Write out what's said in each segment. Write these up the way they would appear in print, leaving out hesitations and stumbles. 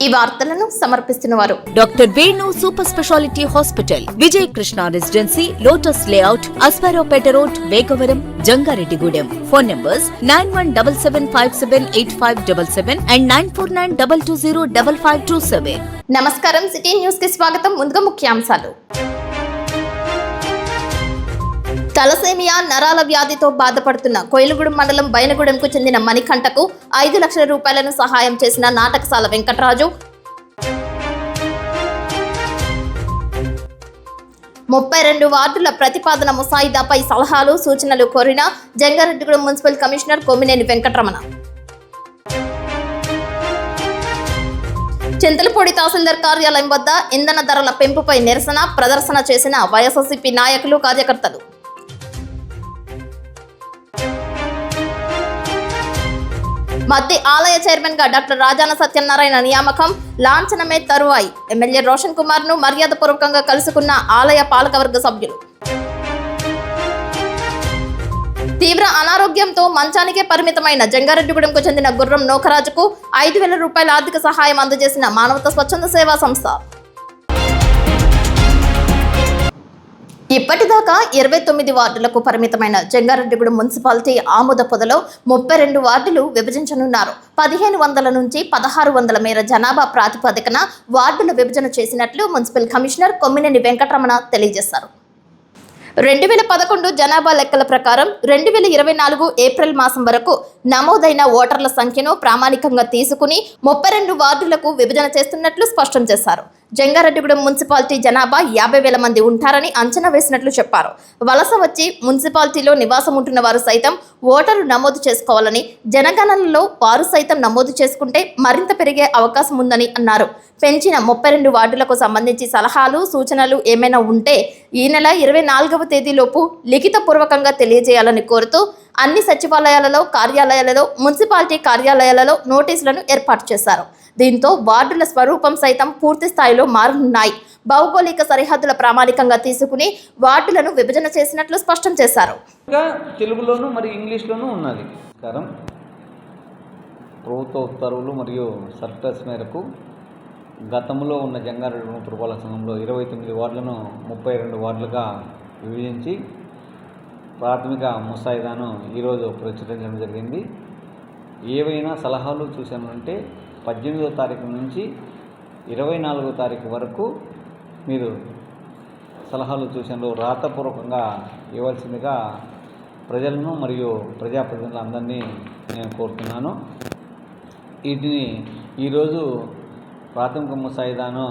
ఈ వార్తలను సమర్పిస్తున్నవారు doctor Venu super speciality hospital, Vijay Krishna residency, lotus layout, Aswaraopeta road, Vegavaram, Jangareddygudem. Phone numbers 9177578577 and 9492205527. నమస్కారం. సిటీ న్యూస్ కి స్వాగతం. ముందుగా ముఖ్యాంశాలు. తలసేమియా నరాల వ్యాధితో బాధపడుతున్న కోయిలగూడెం మండలం బైనగూడెంకు చెందిన మణికంఠకు 5 లక్షల రూపాయలను సహాయం చేసిన నాటకశాల వెంకటరాజు. 32 వార్డుల ప్రతిపాదన ముసాయిదాపై సలహాలు సూచనలు కోరిన జంగారెడ్డిగూడెం మున్సిపల్ కమిషనర్ కొమ్మినేని వెంకటరమణ. చింతలపూడి తహసీల్దార్ కార్యాలయం వద్ద ఇంధన ధరల పెంపుపై నిరసన ప్రదర్శన చేసిన వైఎస్ఆర్సీపీ నాయకులు, కార్యకర్తలు. మద్ది ఆలయ చైర్మన్ గా డాక్టర్ రాజాన సత్యనారాయణ నియామకం లాంఛనమే తరువాయి. ఎమ్మెల్యే రోషన్ కుమార్ ను మర్యాదపూర్వకంగా కలుసుకున్న ఆలయ పాలకవర్గ సభ్యులు. తీవ్ర అనారోగ్యంతో మంచానికే పరిమితమైన జంగారెడ్డిగూడెంకు చెందిన గుర్రం నోకరాజుకు 5,000 రూపాయల ఆర్థిక సహాయం అందజేసిన మానవతా స్వచ్ఛంద సేవా సంస్థ. ఇప్పటిదాకా 29 వార్డులకు పరిమితమైన జంగారెడ్డిగూడెం మున్సిపాలిటీ ఆమోద పొదలో 32 వార్డులు విభజించనున్నారు. 1500 నుంచి 1600 మేర జనాభా ప్రాతిపదికన వార్డుల విభజన చేసినట్లు మున్సిపల్ కమిషనర్ కొమ్మినేని వెంకటరమణ తెలియజేశారు. 2011 జనాభా లెక్కల ప్రకారం 2024 ఏప్రిల్ మాసం వరకు నమోదైన ఓటర్ల సంఖ్యను ప్రామాణికంగా తీసుకుని 32 వార్డులకు విభజన చేస్తున్నట్లు స్పష్టం చేశారు. జంగారెడ్డిగూడెం మున్సిపాలిటీ జనాభా 50,000 మంది ఉంటారని అంచనా వేసినట్లు చెప్పారు. వలస వచ్చి మున్సిపాలిటీలో నివాసం ఉంటున్న వారు సైతం ఓటరు నమోదు చేసుకోవాలని, జనగణనలో వారు సైతం నమోదు చేసుకుంటే మరింత పెరిగే అవకాశం ఉందని అన్నారు. పెంచిన 32 వార్డులకు సంబంధించి సలహాలు సూచనలు ఏమైనా ఉంటే ఈ నెల 24వ తేదీలోపు లిఖితపూర్వకంగా తెలియజేయాలని కోరుతూ అన్ని సచివాలయాలలో, కార్యాలయాలలో, మున్సిపాలిటీ కార్యాలయాలలో నోటీసులను ఏర్పాటు చేశారు. దీంతో వార్డుల స్వరూపం సైతం పూర్తి స్థాయిలో మారనున్నాయి. భౌగోళిక సరిహద్దుల ప్రామాణికంగా తీసుకుని వార్డులను విభజన చేసినట్లు స్పష్టం చేశారు. తెలుగులోను మరియు ఇంగ్లీష్లోనూ ఉన్నది. ప్రభుత్వ ఉత్తర్వులు మరియు సర్క్యులర్స్ మేరకు గతంలో ఉన్న జంగారెడ్డిగూడెం పురపాలక సంఘంలో 29 వార్డులను 32 వార్డులుగా విభజించి ప్రాథమిక ముసాయిదాను ఈరోజు ప్రచురించడం జరిగింది. ఏవైనా సలహాలు సూచనలుంటే 18వ తారీఖు నుంచి 24వ తారీఖు వరకు మీరు సలహాలు సూచనలు రాతపూర్వకంగా ఇవ్వాల్సిందిగా ప్రజలను మరియు ప్రజాప్రతినిధులందరినీ నేను కోరుతున్నాను. వీటిని ఈరోజు ప్రాథమిక ముసాయిదాను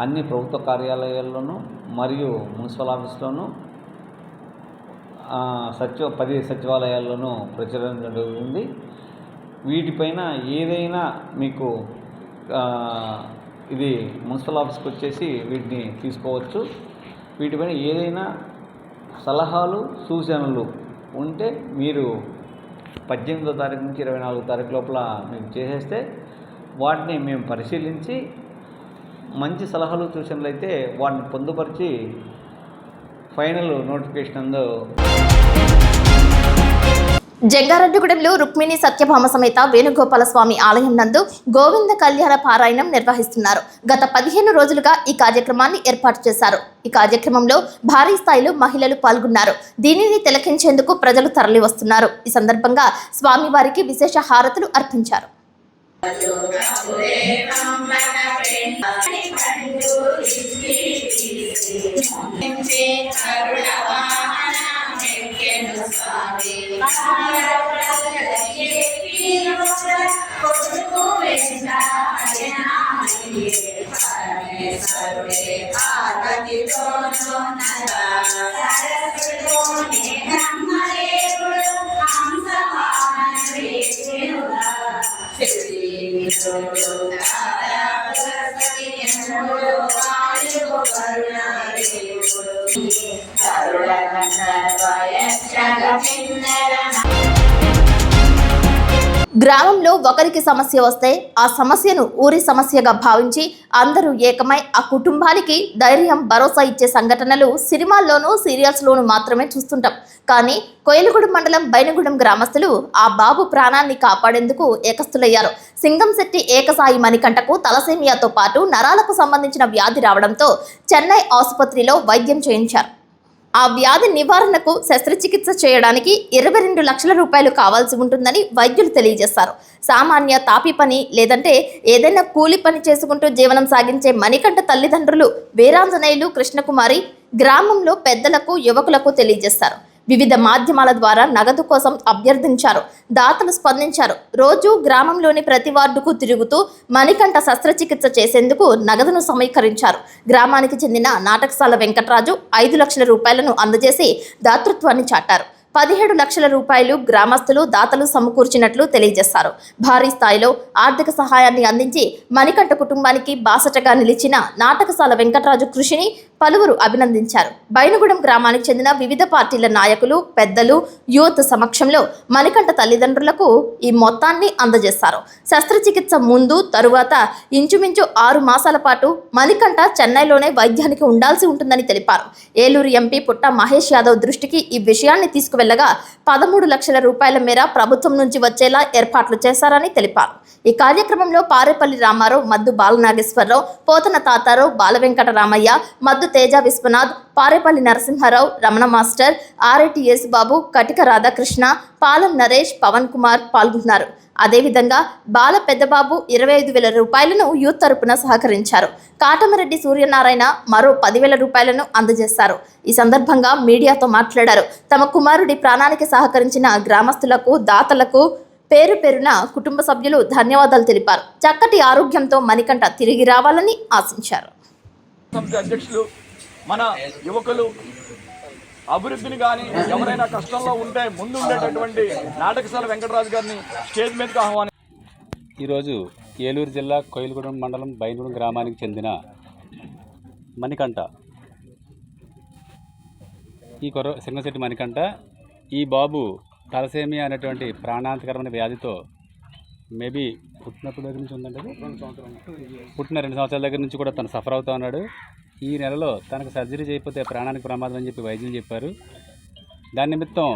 అన్ని ప్రభుత్వ కార్యాలయాల్లోనూ మరియు మున్సిపల్ ఆఫీస్లోనూ 10 సచివాలయాల్లోనూ ప్రచురించడం జరిగింది. వీటిపైన ఏదైనా మీకు ఇది మున్సిపల్ ఆఫీస్కి వచ్చేసి వీటిని తీసుకోవచ్చు. వీటిపైన ఏదైనా సలహాలు సూచనలు ఉంటే మీరు 18వ తారీఖు నుంచి 24వ తారీఖు లోపల మీకు చేసేస్తే వాటిని మేము పరిశీలించి మంచి సలహాలు సూచనలు అయితే వాటిని పొందుపరిచి ఫైనల్ నోటిఫికేషన్ అందు. జంగారెడ్డిగూడెంలో రుక్మిణి సత్యభామ సమేత వేణుగోపాల స్వామి ఆలయం నందు గోవింద కళ్యాణ పారాయణం నిర్వహిస్తున్నారు. గత 15 రోజులుగా ఈ కార్యక్రమాన్ని ఏర్పాటు చేశారు. ఈ కార్యక్రమంలో భారీ స్థాయిలో మహిళలు పాల్గొన్నారు. దీనిని తిలకించేందుకు ప్రజలు తరలి వస్తున్నారు. ఈ సందర్భంగా స్వామివారికి విశేష హారతులు అర్పించారు. గ్రామంలో ఒకరికి సమస్య వస్తే ఆ సమస్యను ఊరి సమస్యగా భావించి అందరూ ఏకమై ఆ కుటుంబానికి ధైర్యం భరోసా ఇచ్చే సంఘటనలు సినిమాల్లోనూ సీరియల్స్లోనూ మాత్రమే చూస్తుంటాం. కానీ కోయిలగూడెం మండలం బైనగూడెం గ్రామస్తులు ఆ బాబు ప్రాణాన్ని కాపాడేందుకు ఏకస్తులయ్యారు. సింగంశెట్టి ఏకసాయి మణికంఠకు తలసేమియాతో పాటు నరాలకు సంబంధించిన వ్యాధి రావడంతో చెన్నై ఆసుపత్రిలో వైద్యం చేయించారు. ఆ వ్యాధి నివారణకు శస్త్రచికిత్స చేయడానికి 22 లక్షల రూపాయలు కావాల్సి ఉంటుందని వైద్యులు తెలియజేశారు. సామాన్య తాపి పని లేదంటే ఏదైనా కూలి పని చేసుకుంటూ జీవనం సాగించే మణికంఠ తల్లిదండ్రులు వీరాంజనేయులు కృష్ణకుమారి గ్రామంలో పెద్దలకు యువకులకు తెలియజేశారు. వివిధ మాధ్యమాల ద్వారా నగదు కోసం అభ్యర్థించారు. దాతలు స్పందించారు. రోజు గ్రామంలోని ప్రతి వార్డుకు తిరుగుతూ మణికంఠ శస్త్రచికిత్స చేసేందుకు నగదును సమీకరించారు. గ్రామానికి చెందిన నాటకశాల వెంకటరాజు 5 లక్షల రూపాయలను అందజేసి దాతృత్వాన్ని చాటారు. 17 లక్షల రూపాయలు గ్రామస్తులు దాతలు సమకూర్చినట్లు తెలియజేశారు. భారీ స్థాయిలో ఆర్థిక సహాయాన్ని అందించి మణికంఠ కుటుంబానికి బాసటగా నిలిచిన నాటకశాల వెంకటరాజు కృషిని పలువురు అభినందించారు. బైనగూడెం గ్రామానికి చెందిన వివిధ పార్టీల నాయకులు, పెద్దలు, యూత్ సమక్షంలో మణికంఠ తల్లిదండ్రులకు ఈ మొత్తాన్ని అందజేశారు. శస్త్రచికిత్స ముందు తరువాత ఇంచుమించు 6 మాసాల పాటు మణికంఠ చెన్నైలోనే వైద్యానికి ఉండాల్సి ఉంటుందని తెలిపారు. ఏలూరు ఎంపీ పుట్ట మహేష్ యాదవ్ దృష్టికి ఈ విషయాన్ని తీసుకువెళ్లగా 13 లక్షల రూపాయల మేర ప్రభుత్వం నుంచి వచ్చేలా ఏర్పాట్లు చేశారని తెలిపారు. ఈ కార్యక్రమంలో పారేపల్లి రామారావు, మద్దు బాలనాగేశ్వరరావు, పోతన తాతారావు, బాలవెంకట రామయ్య, మద్దు తేజ విశ్వనాథ్, పారేపల్లి నరసింహారావు, రమణ మాస్టర్, ఆర్ఐటి యేసుబాబు, కటిక రాధాకృష్ణ, పాలం నరేష్, పవన్ కుమార్ పాల్గొన్నారు. అదేవిధంగా బాల పెద్దబాబు 25,000 రూపాయలను యూత్ తరపున సహకరించారు. కాటమరెడ్డి సూర్యనారాయణ మరో 10,000 రూపాయలను అందజేశారు. ఈ సందర్భంగా మీడియాతో మాట్లాడారు. తమ కుమారుడి ప్రాణానికి సహకరించిన గ్రామస్తులకు, దాతలకు పేరు పేరున కుటుంబ సభ్యులు ధన్యవాదాలు తెలిపారు. చక్కటి ఆరోగ్యంతో మణికంఠ తిరిగి రావాలని ఆశించారు. అధ్యక్షులు, మన యువకులు అభివృద్ధిని కానీ ఎవరైనా కష్టంలో ఉంటే ముందు ఉండేటటువంటి నాటకశాల వెంకటరాజు గారిని స్టేజ్ మీదకి ఆహ్వాని. ఈరోజు ఏలూరు జిల్లా కోయిలగూడెం మండలం బైనగూడెం గ్రామానికి చెందిన మణికంఠ, ఈ సింగంశెట్టి మణికంఠ, ఈ బాబు తలసేమియా అనేటువంటి ప్రాణాంతకరమైన వ్యాధితో మేబీ పుట్టినప్పుడు దగ్గర నుంచి ఉందండి, పుట్టిన 2 సంవత్సరాల దగ్గర నుంచి కూడా తను సఫర్ అవుతూ ఉన్నాడు. ఈ నెలలో తనకు సర్జరీ చేయకపోతే ప్రాణానికి ప్రమాదం అని చెప్పి వైద్యులు చెప్పారు. దాని నిమిత్తం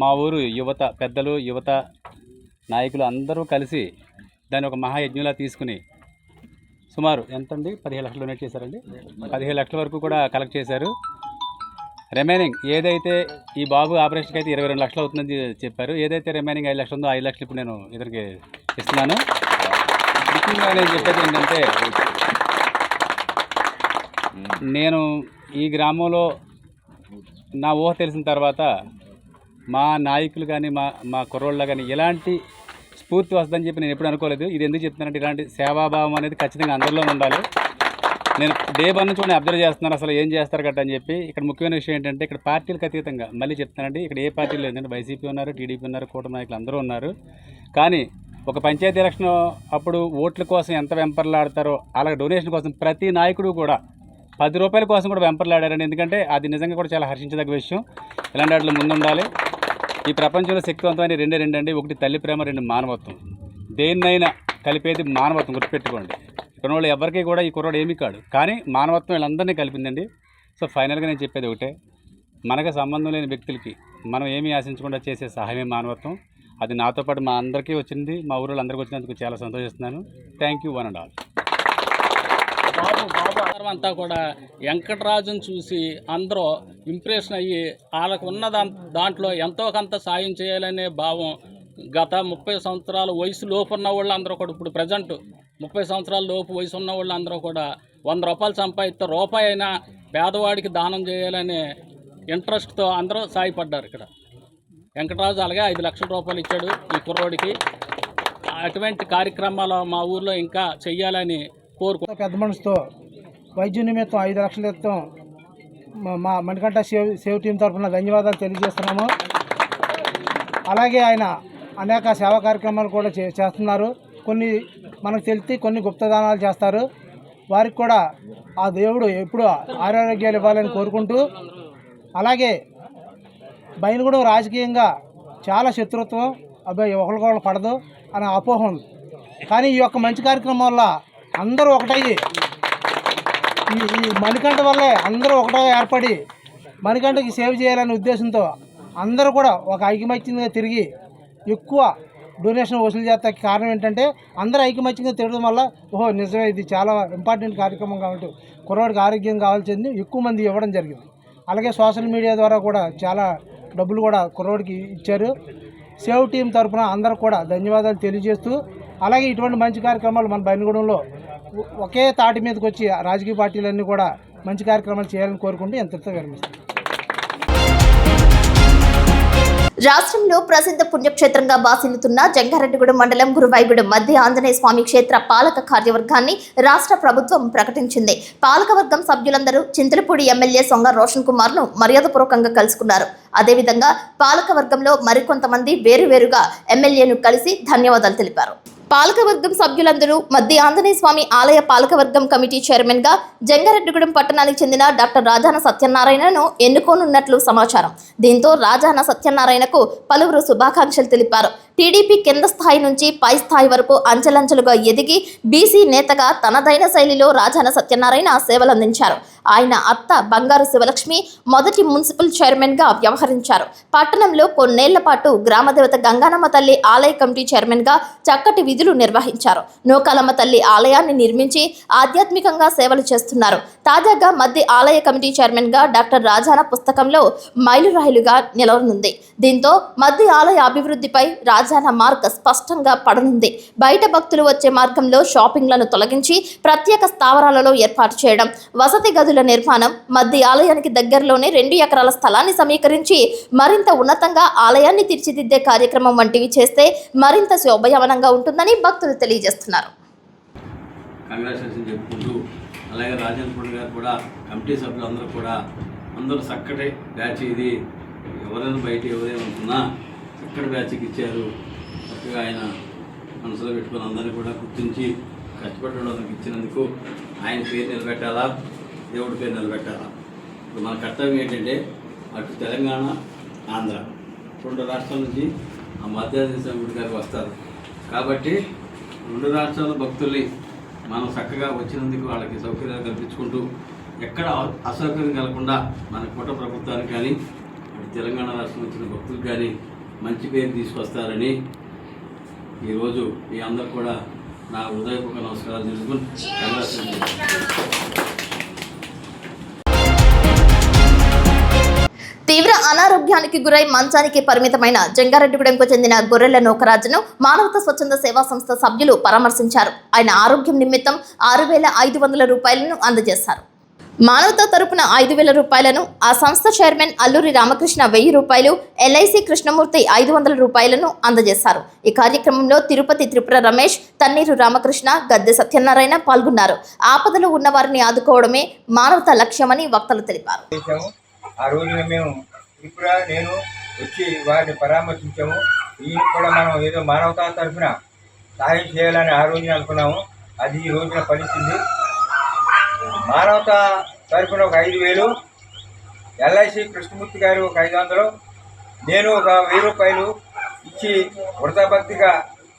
మా ఊరు యువత, పెద్దలు, యువత నాయకులు అందరూ కలిసి దాన్ని ఒక మహాయజ్ఞంలా తీసుకుని సుమారు ఎంతండి 15 లక్షలు డొనేట్ చేశారండి. 15 లక్షల వరకు కూడా కలెక్ట్ చేశారు. రిమైనింగ్ ఏదైతే ఈ బాబు ఆపరేషన్కి అయితే 22 లక్షలు అవుతుందని చెప్పారు. ఏదైతే రిమైనింగ్ 5 లక్షలు ఉందో 5 లక్షలు ఇప్పుడు నేను ఇతనికి ఇస్తున్నాను. ముఖ్యంగా నేను చెప్పేది ఏంటంటే, నేను ఈ గ్రామంలో నా ఊహ తెలిసిన తర్వాత మా నాయకులు కానీ మా కుర్రోళ్ళ కానీ ఎలాంటి స్ఫూర్తి వస్తుందని చెప్పి నేను ఎప్పుడు అనుకోలేదు. ఇది ఎందుకు చెప్తున్నానంటే, ఇలాంటి సేవాభావం అనేది ఖచ్చితంగా అందరిలో ఉండాలి. నేను డే 1 నుంచి కూడా అబ్జర్వ్ చేస్తున్నాను అసలు ఏం చేస్తారు గట్ట అని చెప్పి. ఇక్కడ ముఖ్యమైన విషయం ఏంటంటే, ఇక్కడ పార్టీలకు అతీతంగా మళ్ళీ చెప్తానండి, ఇక్కడ ఏ పార్టీలు లేదంటే వైసీపీ ఉన్నారు, టీడీపీ ఉన్నారు, కూటమి నాయకులు అందరూ ఉన్నారు. కానీ ఒక పంచాయతీ ఎలక్షన్ అప్పుడు ఓట్ల కోసం ఎంత వెంపర్లాడతారో అలాగే డొనేషన్ కోసం ప్రతి నాయకుడు కూడా 10 రూపాయల కోసం కూడా వెంపర్లాడారండి. ఎందుకంటే అది నిజంగా కూడా చాలా హర్షించదగ్గ విషయం. ఇలాంటి వాటిలో ముందు ఉండాలి. ఈ ప్రపంచంలో శక్తివంతమైన రెండే అండి, ఒకటి తల్లి ప్రేమ, 2 మానవత్వం. దేన్నైనా కలిపేది మానవత్వం, గుర్తుపెట్టుకోండి. ఇక్కడ వాళ్ళు ఎవరికి కూడా ఈ కుర్రాడు ఏమీ కాడు, కానీ మానవత్వం వీళ్ళందరినీ కలిపిందండి. సో ఫైనల్గా నేను చెప్పేది ఒకటే, మనకు సంబంధం లేని వ్యక్తులకి మనం ఏమీ ఆశించకుండా చేసే సహాయమే మానవత్వం. అది నాతో పాటు మా అందరికీ వచ్చింది, మా ఊళ్ళో అందరికీ వచ్చినందుకు చాలా సంతోషిస్తున్నాను. Thank you, 1 and all. అంతా కూడా వెంకటరాజును చూసి అందరూ ఇంప్రెషన్ అయ్యి వాళ్ళకు ఉన్న దాంట్లో ఎంతో కొంత సాయం చేయాలనే భావం గత 30 సంవత్సరాల వయసు లోపు ఉన్న వాళ్ళు అందరూ కూడా, ఇప్పుడు ప్రజెంట్ 30 సంవత్సరాల లోపు వయసు ఉన్న వాళ్ళు అందరూ కూడా 100 రూపాయలు సంపాదిస్తే రూపాయి అయినా పేదవాడికి దానం చేయాలనే ఇంట్రెస్ట్తో అందరూ సాయపడ్డారు. ఇక్కడ వెంకటరాజు అలాగే 5 లక్షల రూపాయలు ఇచ్చాడు ఈ కుర్రోడికి. అటువంటి కార్యక్రమాలు మా ఊర్లో ఇంకా చెయ్యాలని కోరుకుంటున్నాను. పెద్ద మనసుతో వైద్య నిమిత్తం 5 లక్షలు ఇస్తాం మా మణికంఠ సేవ్ టీం తరఫున ధన్యవాదాలు తెలియజేస్తున్నాము. అలాగే ఆయన అనేక సేవా కార్యక్రమాలు కూడా చేస్తున్నారు. కొన్ని మనకు తెలిసి కొన్ని గుప్తదానాలు చేస్తారు. వారికి కూడా ఆ దేవుడు ఎప్పుడు ఆరోగ్యాలు ఇవ్వాలని కోరుకుంటూ, అలాగే బైనగూడెం రాజకీయంగా చాలా శత్రుత్వం, అబ్బాయి ఒకరికొకరు పడదు అనే అపోహ ఉంది. కానీ ఈ యొక్క మంచి కార్యక్రమం వల్ల అందరూ ఒకటయ్యి ఈ మణికంఠ వల్లే అందరూ ఒకటో ఏర్పడి మణికంఠకి సేవ చేయాలనే ఉద్దేశంతో అందరూ కూడా ఒక ఐకమత్యంగా తిరిగి ఎక్కువ డొనేషన్ వసూలు చేస్తానికి కారణం ఏంటంటే అందరూ ఐకమత్యంగా తిరగడం వల్ల ఓహో నిజమే ఇది చాలా ఇంపార్టెంట్ కార్యక్రమం కాబట్టి కుర్రోడికి ఆరోగ్యం కావాల్సింది ఎక్కువ మంది ఇవ్వడం జరిగింది. అలాగే సోషల్ మీడియా ద్వారా కూడా చాలా డబ్బులు కూడా కుర్రోడికి ఇచ్చారు. సేవ్ టీం తరఫున అందరూ కూడా ధన్యవాదాలు తెలియజేస్తూ అలాగే ఇటువంటి మంచి కార్యక్రమాలు మన బైనగూడెంలో ఒకే తాటి మీదకి వచ్చి రాజకీయ పార్టీలన్నీ కూడా మంచి కార్యక్రమాలు చేయాలని కోరుకుంటూ ఎంతతో విరమిస్తాం. రాష్ట్రంలో ప్రసిద్ధ పుణ్యక్షేత్రంగా బాసిల్లుతున్న జంగారెడ్డిగూడెం మండలం గురువాయిగూడెం మధ్య ఆంజనేయ స్వామి క్షేత్ర పాలక కార్యవర్గాన్ని రాష్ట్ర ప్రభుత్వం ప్రకటించింది. పాలకవర్గం సభ్యులందరూ చింతలపూడి ఎమ్మెల్యే సొంగ రోషన్ కుమార్ ను మర్యాదపూర్వకంగా కలుసుకున్నారు. అదేవిధంగా పాలకవర్గంలో మరికొంతమంది వేరువేరుగా ఎమ్మెల్యేను కలిసి ధన్యవాదాలు తెలిపారు. పాలకవర్గం సభ్యులందరూ మధ్య ఆంజనేయ స్వామి ఆలయ పాలకవర్గం కమిటీ చైర్మన్ గా జంగారెడ్డిగూడెం పట్టణానికి చెందిన డాక్టర్ రాజాన సత్యనారాయణను ఎన్నుకోనున్నట్లు సమాచారం. దీంతో రాజాన సత్యనారాయణకు పలువురు శుభాకాంక్షలు తెలిపారు. టీడీపీ కింద స్థాయి నుంచి పై స్థాయి వరకు అంచెలంచెలుగా ఎదిగి బీసీ నేతగా తనదైన శైలిలో రాజాన సత్యనారాయణ సేవలందించారు. ఆయన అత్త బంగారు శివలక్ష్మి మొదటి మున్సిపల్ చైర్మన్ గా వ్యవహరించారు. పట్టణంలో కొన్నేళ్ల పాటు గ్రామదేవత గంగానమ్మ తల్లి ఆలయ కమిటీ చైర్మన్ గా చక్కటి విధులు నిర్వహించారు. నూకాలమ్మ తల్లి ఆలయాన్ని నిర్మించి ఆధ్యాత్మికంగా సేవలు చేస్తున్నారు. తాజాగా మధ్య ఆలయ కమిటీ చైర్మన్ గా డాక్టర్ రాజాన పుస్తకంలో మైలురాయిలుగా నిలవనుంది. దీంతో మధ్య ఆలయ అభివృద్ధిపై రాజాన మార్క్ స్పష్టంగా పడనుంది. బయట భక్తులు వచ్చే మార్గంలో షాపింగ్లను తొలగించి ప్రత్యేక స్థావరాలలో ఏర్పాటు చేయడం, వసతి గదుల నిర్మాణం, మధ్య ఆలయానికి దగ్గరలోనే 2 ఎకరాల స్థలాన్ని సమీకరించి మరింత ఉన్నతంగా ఆలయాన్ని తీర్చిదిద్దే కార్యక్రమం వంటివి చేస్తే మరింత శోభయవనంగా ఉంటుందని భక్తులు తెలియజేస్తున్నారు. కంగ్రాచులేషన్ చెప్పుకుంటూ అలాగే రాజేంద్ర గారు కూడా కమిటీ సభ్యులు అందరూ చక్కటి బ్యాచ్ ఇది ఎవరైనా బయట ఎవరేమనుకున్నా చక్కటి బ్యాచ్కి ఇచ్చారు. చక్కగా ఆయన మనసులో పెట్టుకుని అందరినీ కూడా గుర్తించి కష్టపడడానికి ఇచ్చినందుకు ఆయన పేరు నిలబెట్టాలా, దేవుడి పేరు నిలబెట్టాలా. ఇప్పుడు మన కర్తవ్యం ఏంటంటే అటు తెలంగాణ, ఆంధ్ర 2 రాష్ట్రాల నుంచి ఆ మధ్యాహ్న గుడి గారికి వస్తారు కాబట్టి 2 రాష్ట్రాల భక్తుల్ని మనం చక్కగా వచ్చినందుకు వాళ్ళకి సౌకర్యాలు కల్పించుకుంటూ ఎక్కడ అసౌకర్యం కలగకుండా మన కుటుంబ ప్రభుత్వానికి కానీ అటు తెలంగాణ రాష్ట్రం వచ్చిన భక్తులకు కానీ మంచి పేరు తీసుకొస్తారని ఈరోజు మీ అందరూ కూడా నా హృదయపూర్వక నమస్కారాలు తెలుసుకుని తీవ్ర అనారోగ్యానికి గురై మంచానికి పరిమితమైన జంగారెడ్డిగూడెంకు చెందిన గొర్రెల నూకరాజును మానవతా స్వచ్ఛంద సేవా సంస్థ సభ్యులు పరామర్శించారు. ఆయన ఆరోగ్యం నిమిత్తం 6,500 రూపాయలను అందజేశారు. మానవతా తరపున 5,000 రూపాయలను, ఆ సంస్థ చైర్మన్ అల్లూరి రామకృష్ణ 1,000 రూపాయలు, ఎల్ఐసి కృష్ణమూర్తి 500 రూపాయలను అందజేశారు. ఈ కార్యక్రమంలో తిరుపతి త్రిపుర రమేష్, తన్నీరు రామకృష్ణ, గద్దె సత్యనారాయణ పాల్గొన్నారు. ఆపదలో ఉన్న వారిని ఆదుకోవడమే మానవతా లక్ష్యమని వక్తలు తెలిపారు. ఆ రోజున మేము త్రిపుర నేను వచ్చి వారిని పరామర్శించాము. ఈయన కూడా మనం ఏదో మానవతా తరఫున సహాయం చేయాలని ఆ రోజున అనుకున్నాము. అది ఈ రోజున ఫలించింది. మానవతా తరఫున ఒక 5,000, ఎల్ఐసి కృష్ణమూర్తి గారు ఒక 500, నేను ఒక 1,000 రూపాయలు ఇచ్చి వృతాభక్తిగా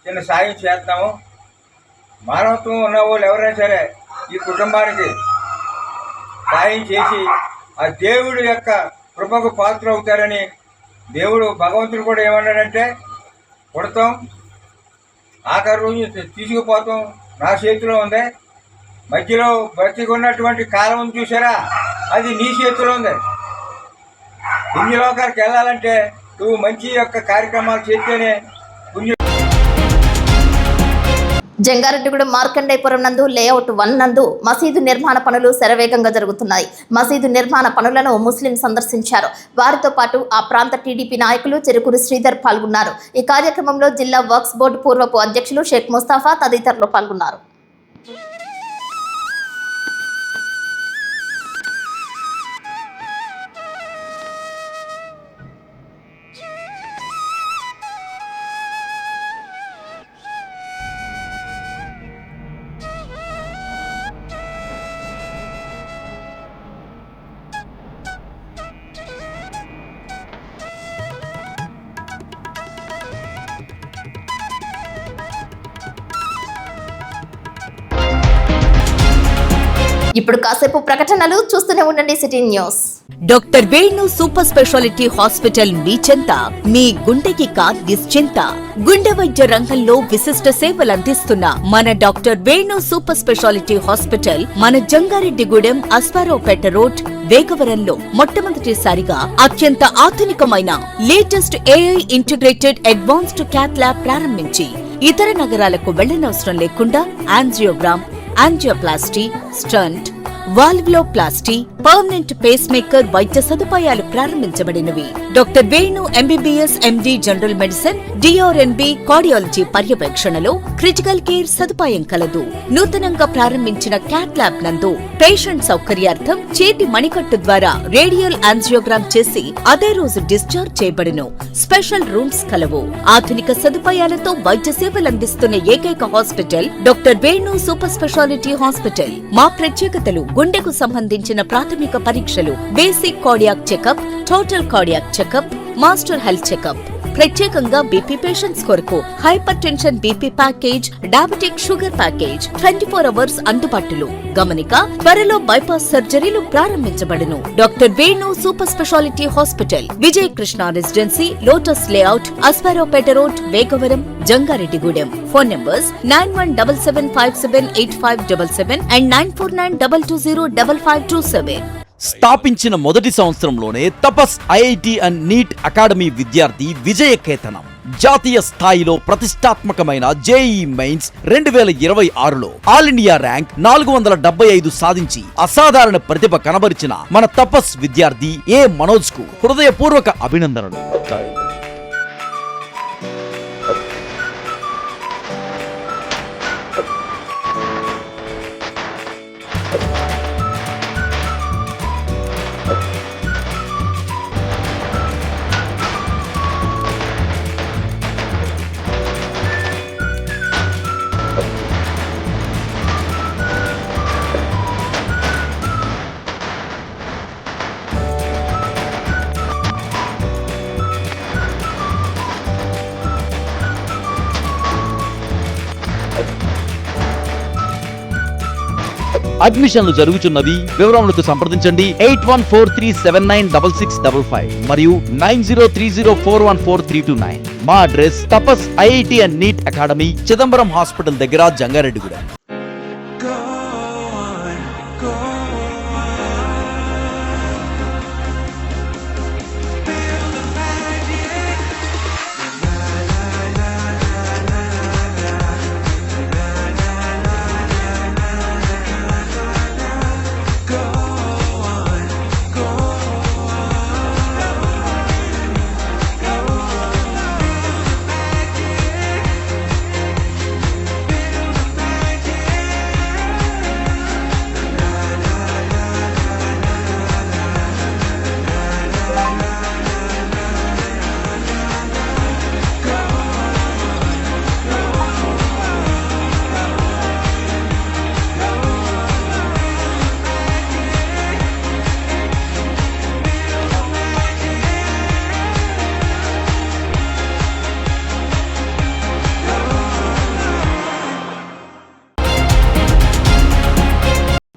చిన్న సాయం చేస్తాము. మానవత్వం ఉన్న వాళ్ళు ఎవరైనా సరే ఈ కుటుంబానికి సాయం చేసి ఆ దేవుడి యొక్క కృపకు పాత్ర అవుతారని భగవంతుడు కూడా ఏమన్నాడంటే, కొడతాం ఆఖరి రోజు తీసుకుపోతాం నా చేతిలో ఉంది, మధ్యలో బ్రతికి ఉన్నటువంటి కాలం చూసారా అది నీ చేతిలో ఉంది. పుణ్యలోకానికి వెళ్ళాలంటే నువ్వు మంచి యొక్క కార్యక్రమాలు చేస్తేనే పుణ్య. జంగారెడ్డిగూడెం మార్కండేయపురం నందు లేఅవుట్ 1 నందు మసీదు నిర్మాణ పనులు శరవేగంగా జరుగుతున్నాయి. మసీదు నిర్మాణ పనులను ముస్లిం సందర్శించారు. వారితో పాటు ఆ ప్రాంత టీడీపీ నాయకులు చెరుకూరి శ్రీధర్ పాల్గొన్నారు. ఈ కార్యక్రమంలో జిల్లా వర్క్స్ బోర్డు పూర్వపు అధ్యక్షులు షేక్ ముస్తాఫా తదితరులు పాల్గొన్నారు. ఇప్పుడు కాసేపు ప్రకటనలు చూస్తూనే ఉండండి city news. Doctor Venu super speciality hospital మీ చెంత, మీ గుండెకి నిశ్చింత. గుండె వైద్య రంగంలో విశిష్ట సేవలు అందిస్తున్న మన doctor Venu super speciality hospital మన జంగారెడ్డిగూడెం అస్పారావుపేట రోడ్ వేగవరంలో మొట్టమొదటిసారిగా అత్యంత ఆధునికమైన latest AI integrated advanced cath lab ప్రారంభించి ఇతర నగరాలకు వెళ్లనవసరం లేకుండా angiogram, angioplasty, stent, valvuloplasty, permanent pacemaker వైద్య సదుపాయాలు ప్రారంభించబడినవి. Doctor Venu MBBS MD general medicine, DrNB cardiology పర్యవేక్షణలో క్రిటికల్ కేర్ సదుపాయం కలదు. నూతనంగా ప్రారంభించిన క్యాట్ ల్యాబ్ నందు పేషెంట్ సౌకర్యార్థం చేతి మణికట్టు ద్వారా రేడియల్ యాంజియోగ్రామ్ చేసి అదే రోజు డిశ్చార్జ్ చేయబడును. స్పెషల్ రూమ్స్ కలవు. ఆధునిక సదుపాయాలతో వైద్య సేవలు అందిస్తున్న ఏకైక hospital doctor Venu super speciality hospital. మా ప్రత్యేకతలు: గుండెకు సంబంధించిన ప్రాథమిక పరీక్షలు, basic cardiac checkup, total cardiac checkup, master health checkup. ప్రత్యేకంగా బీపీ పేషెంట్స్ కొరకు hypertension BP package, diabetic sugar package 24 hours అందుబాటులో. గమనిక: త్వరలో బైపాస్ సర్జరీలు ప్రారంభించబడును. Doctor Venu super speciality hospital, Vijay Krishna residency, lotus layout, Aswaraopeta road, Vegavaram, Jangareddygudem. Phone numbers 9177578577 and 9492205527. స్థాపించిన మొదటి సంవత్సరంలోనే Tapas IIT and NEET academy విద్యార్థి విజయకేతనం. జాతీయ స్థాయిలో ప్రతిష్టాత్మకమైన జేఈ మెయిన్స్ 2026లో ఆల్ ఇండియా ర్యాంక్ 475 సాధించి అసాధారణ ప్రతిభ కనబరిచిన మన తపస్ విద్యార్థి ఏ మనోజ్ కు హృదయపూర్వక అభినందనలు. అడ్మిషన్లు జరుగుతున్నవి. వివరములకు సంప్రదించండి 8143796655 మరియు 9030414329. మా address Tapas IIT and NEET academy, Chidambaram hospital దగ్గర, జంగారెడ్డిగూడెం.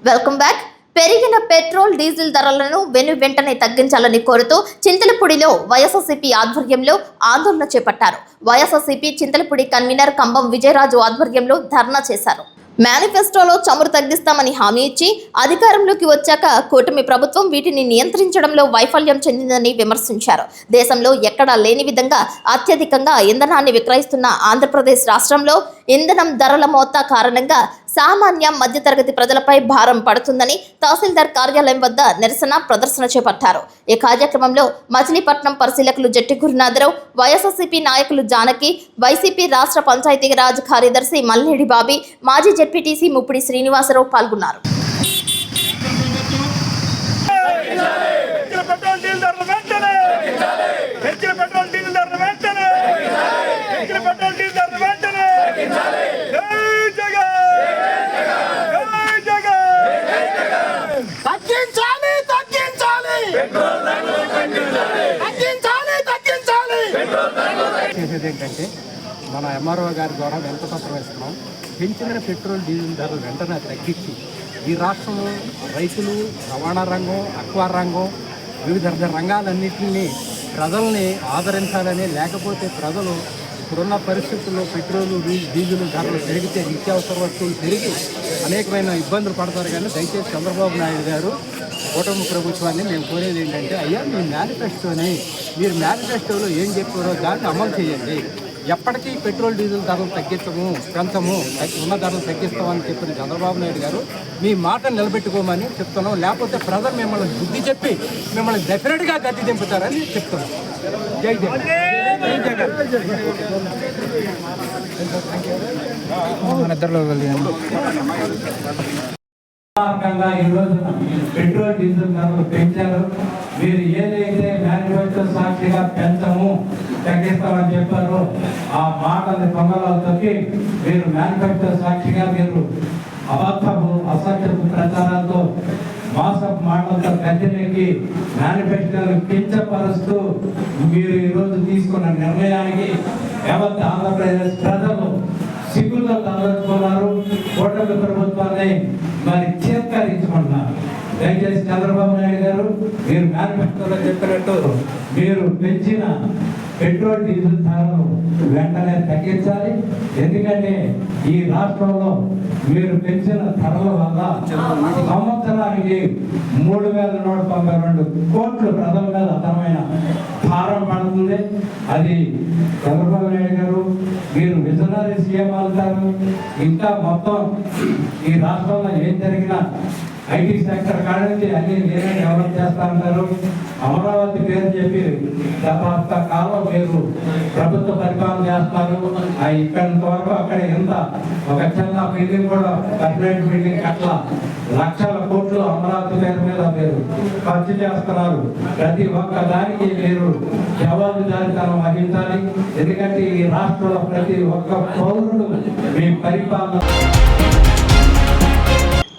Welcome back. పెరిగిన పెట్రోల్, డీజిల్ ధరలను వెంటనే తగ్గించాలని కోరుతూ చింతలపూడిలో వైఎస్ఆర్సీపీ ఆధ్వర్యంలో ఆందోళన చేపట్టారు. వైఎస్ఆర్సీపీ చింతలపూడి కన్వీనర్ కంబం విజయరాజు ఆధ్వర్యంలో ధర్నా చేశారు. మేనిఫెస్టోలో చమురు తగ్గిస్తామని హామీ ఇచ్చి అధికారంలోకి వచ్చాక కూటమి ప్రభుత్వం వీటిని నియంత్రించడంలో వైఫల్యం చెందిందని విమర్శించారు. దేశంలో ఎక్కడా లేని విధంగా అత్యధికంగా ఇంధనాన్ని విక్రయిస్తున్న ఆంధ్రప్రదేశ్ రాష్ట్రంలో ఇంధనం ధరల మోత కారణంగా సామాన్య మధ్యతరగతి ప్రజలపై భారం పడుతుందని తహసీల్దార్ కార్యాలయం వద్ద నిరసన ప్రదర్శన చేపట్టారు. ఈ కార్యక్రమంలో మచిలీపట్నం పరిశీలకులు జట్టి గురునాథరావు, వైఎస్ఆర్సీపీ నాయకులు జానకి, వైసీపీ రాష్ట్ర పంచాయతీరాజ్ కార్యదర్శి మల్లేడి బాబీ, మాజీ జెడ్పీటీసీ ముప్పిడి శ్రీనివాసరావు పాల్గొన్నారు. చేసేది ఏంటంటే మన ఎంఆర్ఓ గారి ద్వారా ఎంత పత్రం ఇస్తున్నాం, పెంచిన పెట్రోల్ డీజిల్ ధరలు వెంటనే తగ్గించి ఈ రాష్ట్రంలో రైతులు, రవాణా రంగం, అక్వా రంగం, వివిధ రంగాలన్నింటినీ ప్రజల్ని ఆదరించాలని, లేకపోతే ప్రజలు ఇప్పుడున్న పరిస్థితుల్లో పెట్రోలు, డీజిల్ ధరలు పెరిగితే నిత్యావసర వస్తువులు పెరిగి అనేకమైన ఇబ్బందులు పడతారు. కానీ దయచేసి చంద్రబాబు నాయుడు గారు, కూటమి ప్రభుత్వాన్ని మేము కోరేది ఏంటంటే, అయ్యా మీ మీరు మేనిఫెస్టోలో ఏం చెప్పారో దాన్ని అమలు చేయండి. ఎప్పటికీ పెట్రోల్, డీజిల్ ధరలు పెంచము, ఉన్న ధరలు తగ్గిస్తామని చెప్పిన చంద్రబాబు నాయుడు గారు మీ మాట నిలబెట్టుకోమని చెప్తున్నాం. లేకపోతే ప్రజలు మిమ్మల్ని బుద్ధి చెప్పి మిమ్మల్ని డెఫినెట్గా గట్టి దింపుతారని చెప్తున్నాం. జై జగన్. ఈరోజు పెట్రోల్, డీజిల్ ధరలు పెంచారు. మీరు ఏదైతే మేనిఫెస్టో సాక్షిగా పెంచము, తగ్గిస్తామని చెప్పారో ఆ మాటల్ని పొంగలాలు తొక్కి మీరు మేనిఫెస్టో సాక్షిగా మీరు అబద్ధపు, అసత్యపు ప్రచారాలతో, మోసపు మాటలతో గద్దెనెక్కి మేనిఫెస్టోను కించపరుస్తూ మీరు ఈరోజు తీసుకున్న నిర్ణయానికి యావత్ ఆంధ్రప్రదేశ్ ప్రజలు సిగ్గుతో తలెత్తుకున్నారు. కూటమి ప్రభుత్వాన్ని మరి చేత్కరించుకుంటున్నారు. దయచేసి చంద్రబాబు నాయుడు గారు, మీరు మేనిఫెస్టోలో చెప్పినట్టు మీరు పెంచిన పెట్రోల్, డీజిల్ ధరలు వెంటనే తగ్గించాలి. ఎందుకంటే ఈ రాష్ట్రంలో మీరు పెంచిన ధరల వల్ల సంవత్సరానికి 3,192 కోట్లు ప్రజల మీద అర్థమైన భారం పడుతుంది. అది చంద్రబాబు నాయుడు గారు, మీరు విజనరీ సీఎం అవుతారు. ఇంకా మొత్తం ఈ రాష్ట్రంలో ఏం జరిగినా ఐటీ సెక్టర్ కాడించి అన్ని నేనే డెవలప్ చేస్తా ఉంటారు. అమరావతి పేరు చెప్పి గత కాలం మీరు ప్రభుత్వ పరిపాలన చేస్తారు. ఇక్కడి వరకు అక్కడ ఎంత ఒక చిన్న బిల్డింగ్ కూడా, పర్మనెంట్ బిల్డింగ్ అట్లా లక్షల కోట్లు అమరావతి పేరు మీద మీరు ఖర్చు చేస్తున్నారు. ప్రతి ఒక్క దానికి మీరు జవాబుదారీతనం వహించాలి. ఎందుకంటే ఈ రాష్ట్రంలో ప్రతి ఒక్క పౌరుడు మీ పరిపాలన.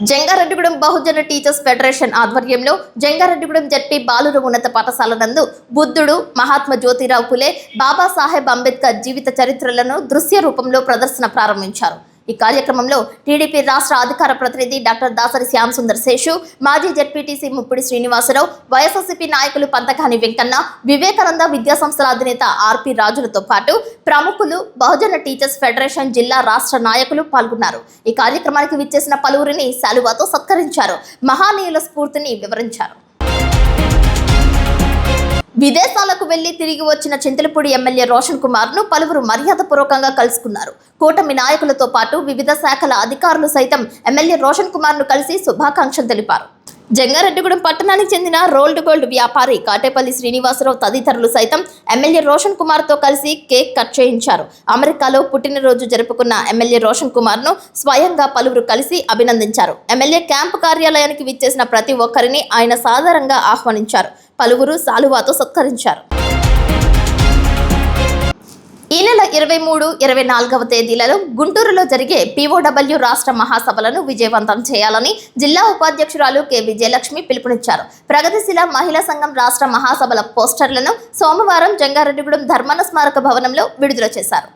జంగారెడ్డిగూడెం బహుజన టీచర్స్ ఫెడరేషన్ ఆధ్వర్యంలో జంగారెడ్డిగూడెం జెడ్పీ బాలుర ఉన్నత పాఠశాల నందు బుద్ధుడు, మహాత్మా జ్యోతిరావు పులే, బాబాసాహెబ్ అంబేద్కర్ జీవిత చరిత్రలను దృశ్య రూపంలో ప్రదర్శన ప్రారంభించారు. ఈ కార్యక్రమంలో టీడీపీ రాష్ట్ర అధికార ప్రతినిధి డాక్టర్ దాసరి శ్యామ్ సుందర్ శేషు, మాజీ జెడ్పీటీసీ ముప్పిడి శ్రీనివాసరావు, వైఎస్ఆర్సీపీ నాయకులు పంతకాని వెంకన్న, వివేకానంద విద్యాసంస్థల అధినేత ఆర్పి రాజులతో పాటు ప్రముఖులు, బహుజన టీచర్స్ ఫెడరేషన్ జిల్లా, రాష్ట్ర నాయకులు పాల్గొన్నారు. ఈ కార్యక్రమానికి విచ్చేసిన పలువురిని శాలువాతో సత్కరించారు. మహానీయుల స్ఫూర్తిని వివరించారు. విదేశాలకు వెళ్లి తిరిగి వచ్చిన చింతలపూడి ఎమ్మెల్యే రోషన్ కుమార్ ను పలువురు మర్యాదపూర్వకంగా కలుసుకున్నారు. కూటమి నాయకులతో పాటు వివిధ శాఖల అధికారులు సైతం ఎమ్మెల్యే రోషన్ కుమార్ ను కలిసి శుభాకాంక్షలు తెలిపారు. జంగారెడ్డిగూడెం పట్టణానికి చెందిన రోల్డ్ గోల్డ్ వ్యాపారి కాటేపల్లి శ్రీనివాసరావు తదితరులు సైతం ఎమ్మెల్యే రోషన్ కుమార్ తో కలిసి కేక్ కట్ చేయించారు. అమెరికాలో పుట్టినరోజు జరుపుకున్న ఎమ్మెల్యే రోషన్ కుమార్ ను స్వయంగా పలువురు కలిసి అభినందించారు. ఎమ్మెల్యే క్యాంపు కార్యాలయానికి విచ్చేసిన ప్రతి ఒక్కరిని ఆయన సాదరంగా ఆహ్వానించారు. పలువురు సాలువాతో సత్కరించారు. ఈ నెల 23, 24వ తేదీలలో గుంటూరులో జరిగే POW రాష్ట్ర మహాసభలను విజయవంతం చేయాలని జిల్లా ఉపాధ్యక్షురాలు కె విజయలక్ష్మి పిలుపునిచ్చారు. ప్రగతిశీల మహిళా సంఘం రాష్ట్ర మహాసభల పోస్టర్లను సోమవారం జంగారెడ్డిగూడెం ధర్మాన స్మారక భవనంలో విడుదల చేశారు.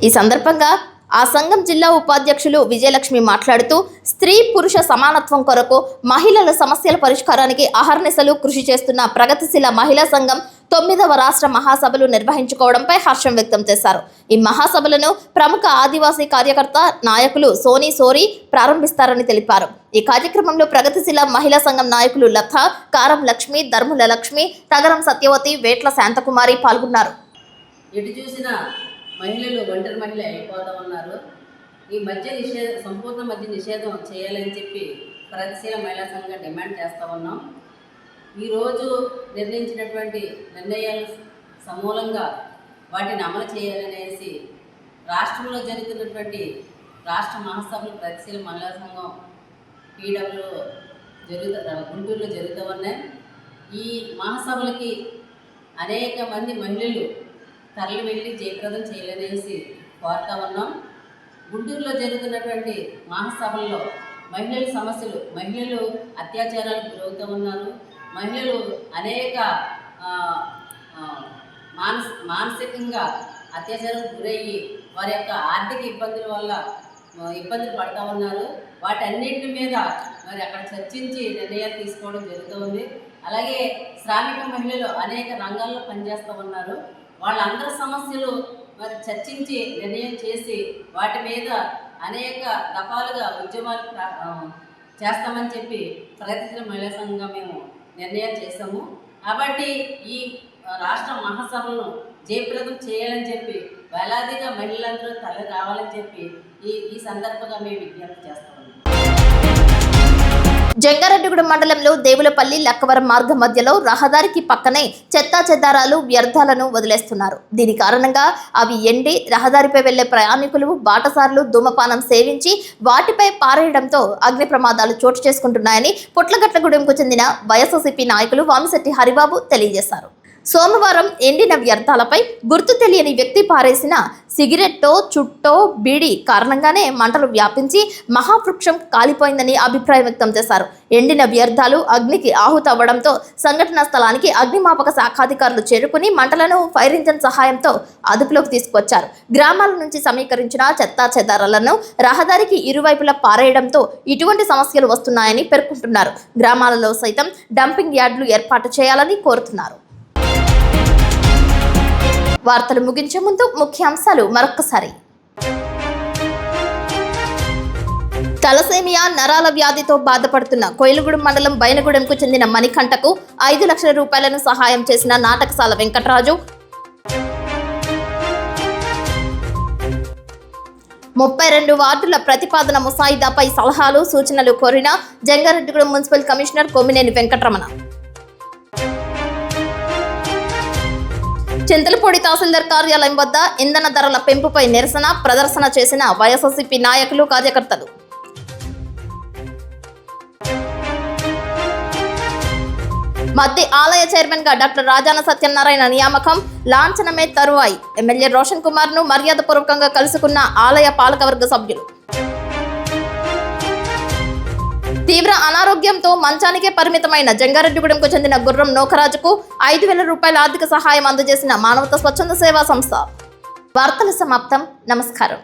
ఈ సందర్భంగా ఆ సంఘం జిల్లా ఉపాధ్యక్షులు విజయలక్ష్మి మాట్లాడుతూ, స్త్రీ పురుష సమానత్వం కొరకు మహిళల సమస్యల పరిష్కారానికి అహర్నిశలు కృషి చేస్తున్న ప్రగతిశీల మహిళా సంఘం 9వ రాష్ట్ర మహాసభలు నిర్వహించుకోవడంపై హర్షం వ్యక్తం చేశారు. ఈ మహాసభలను ప్రముఖ ఆదివాసీ కార్యకర్త నాయకులు సోనీ సోరీ ప్రారంభిస్తారని తెలిపారు. ఈ కార్యక్రమంలో ప్రగతిశీల మహిళా సంఘం నాయకులు లత, కారం లక్ష్మి, ధర్ముల లక్ష్మి, తగరం సత్యవతి, వేట్ల శాంతకుమారి పాల్గొన్నారు. ఎటు చూసినా మహిళలు ఒంటరి మహిళ అయిపోతా ఉన్నారు. ఈ సంపూర్ణ మద్య నిషేధం చేయాలని చెప్పి ప్రగతిశీల మహిళా సంఘం డిమాండ్ చేస్తూ ఉన్నాం. ఈరోజు నిర్ణయించినటువంటి నిర్ణయాలు సమూలంగా వాటిని అమలు చేయాలనేసి రాష్ట్రంలో జరుగుతున్నటువంటి రాష్ట్ర మహాసభలు ప్రగతిశీల మహిళా సంఘం గుంటూరులో జరుగుతూ ఉన్నాయి. ఈ మహాసభలకి అనేక మంది మహిళలు తరలి వెళ్ళి జయప్రదం చేయాలనేసి కోరుతా ఉన్నాం. గుంటూరులో జరుగుతున్నటువంటి మహాసభల్లో మహిళల సమస్యలు, మహిళలు అత్యాచారాలకు గురవుతూ ఉన్నారు. మహిళలు అనేక మానసికంగా అత్యాచారాలకు గురయ్యి వారి యొక్క ఆర్థిక ఇబ్బందుల వల్ల ఇబ్బందులు పడుతూ ఉన్నారు. వాటన్నిటి మీద మరి అక్కడ చర్చించి నిర్ణయాలు తీసుకోవడం జరుగుతుంది. అలాగే శ్రామిక మహిళలు అనేక రంగాల్లో పనిచేస్తూ ఉన్నారు. వాళ్ళందరి సమస్యలు మరి చర్చించి నిర్ణయం చేసి వాటి మీద అనేక దఫాలుగా ఉద్యమాలు చేస్తామని చెప్పి ప్రగతిశీల మహిళా సంఘంగా మేము నిర్ణయం చేశాము. కాబట్టి ఈ రాష్ట్ర మహాసభలను జయప్రదం చేయాలని చెప్పి వేలాదిగా మహిళలందరూ తరలి రావాలని చెప్పి ఈ సందర్భంగా మేము విజ్ఞప్తి చేస్తాము. జంగారెడ్డిగూడెం మండలంలో దేవులపల్లి లక్కవరం మార్గం మధ్యలో రహదారికి పక్కనే చెత్తాచెదారాలు వ్యర్థాలను వదిలేస్తున్నారు. దీని కారణంగా అవి ఎండి రహదారిపై వెళ్లే ప్రయాణికులు బాటసారులు ధూమపానం సేవించి వాటిపై పారేయడంతో అగ్ని ప్రమాదాలు చోటు చేసుకుంటున్నాయని పుట్లగట్లగూడెంకు చెందిన వైఎస్ఆర్సీపీ నాయకులు వామిశెట్టి హరిబాబు తెలియజేశారు. సోమవారం ఎండిన వ్యర్థాలపై గుర్తు తెలియని వ్యక్తి పారేసిన సిగరెట్టో చుట్టో బీడీ కారణంగానే మంటలు వ్యాపించి మహావృక్షం కాలిపోయిందని అభిప్రాయం వ్యక్తం చేశారు. ఎండిన వ్యర్థాలు అగ్నికి ఆహుతవ్వడంతో సంఘటనా స్థలానికి అగ్నిమాపక శాఖాధికారులు చేరుకుని మంటలను ఫైర్ ఇంజన్ సహాయంతో అదుపులోకి తీసుకొచ్చారు. గ్రామాల నుంచి సమీకరించిన చెత్తా చెదారాలను రహదారికి ఇరువైపులా పారేయడంతో ఇటువంటి సమస్యలు వస్తున్నాయని పేర్కొంటున్నారు. గ్రామాలలో సైతం డంపింగ్ యార్డులు ఏర్పాటు చేయాలని కోరుతున్నారు. వార్తలు ముగించే ముందు ముఖ్యాంశాలు మరొక్కసారి. తలసేమియా నరాల వ్యాధితో బాధపడుతున్న కోయిలగూడెం మండలం బైనగూడెంకు చెందిన మణికంఠకు 5 లక్షల రూపాయలను సహాయం చేసిన నాటకశాల వెంకటరాజు. 32 వార్డుల ప్రతిపాదన ముసాయిదాపై సలహాలు సూచనలు కోరిన జంగారెడ్డిగూడెం మున్సిపల్ కమిషనర్ కొమ్మినేని వెంకటరమణ. చింతలపూడి తహసీల్దార్ కార్యాలయం వద్ద ఇంధన ధరల పెంపుపై నిరసన ప్రదర్శన చేసిన వైఎస్ఆర్సీపీ నాయకులు కార్యకర్తలు. మద్ది ఆలయ చైర్మన్ గా డాక్టర్ రాజాన సత్యనారాయణ నియామకం లాంఛనమే తరువాయి ఎమ్మెల్యే రోషన్ కుమార్ ను మర్యాదపూర్వకంగా కలుసుకున్న ఆలయ పాలకవర్గ సభ్యులు. తీవ్ర అనారోగ్యంతో మంచానికే పరిమితమైన జంగారెడ్డిగూడెంకు చెందిన గుర్రం నోకరాజుకు 5,000 రూపాయల ఆర్థిక సహాయం అందజేసిన మానవతా స్వచ్ఛంద సేవా సంస్థ. వార్తలు సమాప్తం. నమస్కారం.